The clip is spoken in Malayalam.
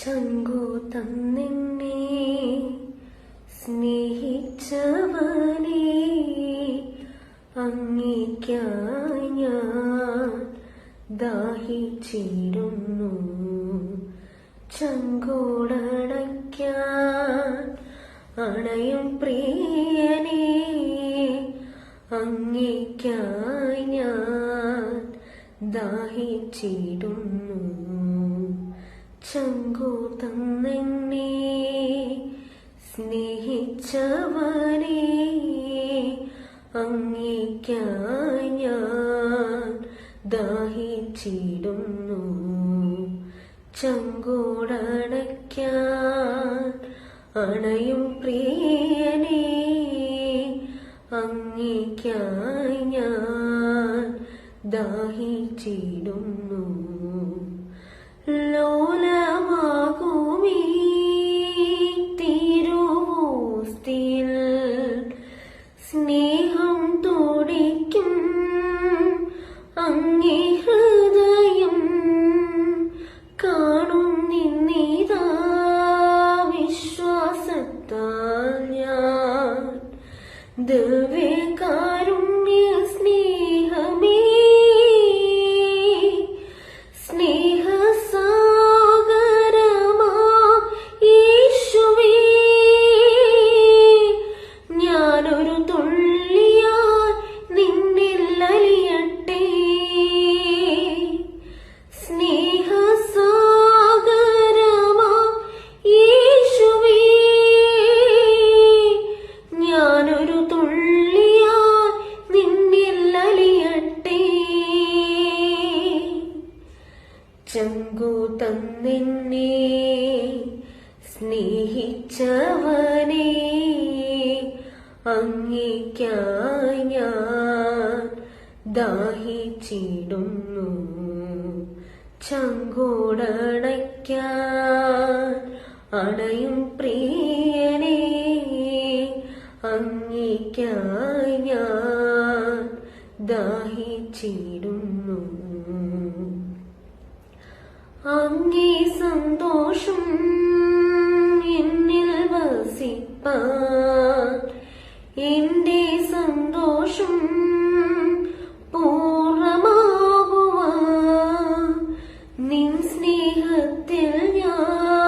ചങ്കു തന്നെന്നെ സ്നേഹിച്ചവനേ, അങ്ങേയ്ക്കായി ഞാൻ ദാഹിച്ചിരുന്നു. ചങ്കോടണയ്ക്കാൻ അണയും പ്രിയനേ, അങ്ങേയ്ക്കായി ഞാൻ ദാഹിച്ചിടുന്നു. ചങ്കു തന്നെന്നെ സ്നേഹിച്ചവനേ, അങ്ങേയ്ക്കായി ഞാൻ ദാഹിച്ചിടുന്നു. ചങ്കോടണയ്ക്കാൻ അണയും പ്രിയനേ, അങ്ങേയ്ക്കായി ഞാൻ ദാഹിച്ചിടുന്നു. ലോലമാകുമീ തിരുവോസ്തിയിൽ സ്നേഹം തുടിക്കും അങ്ങേ ഹൃദയം കാണുന്നിന്നിതാ. വിശ്വാസത്താൽ ഞാൻ ദിവ്യകാരുണ്യ സ്നേഹമേ, ഞാനൊരു തുള്ളിയാൽ നിന്നിൽ അലിയട്ടെ. സ്നേഹസാഗരമാ യേശുവേ, ഞാനൊരു തുള്ളിയാൽ നിന്നിൽ അലിയട്ടെ. ചങ്കു തന്നെന്നെ സ്നേഹിച്ചവനേ, അങ്ങേയ്ക്കായി ഞാൻ ദാഹിച്ചിടുന്നു. ചങ്കോടണയ്ക്കാൻ അണയും പ്രിയനേ, അങ്ങേയ്ക്കായി ഞാൻ ദാഹിച്ചിടുന്നു. അങ്ങേ സന്തോഷം എന്നിൽ വസിപ്പാൻ, എന്റെ സന്തോഷം പൂർണ്ണമാകുവാൻ, നിൻ സ്നേഹത്തിൽ ഞാൻ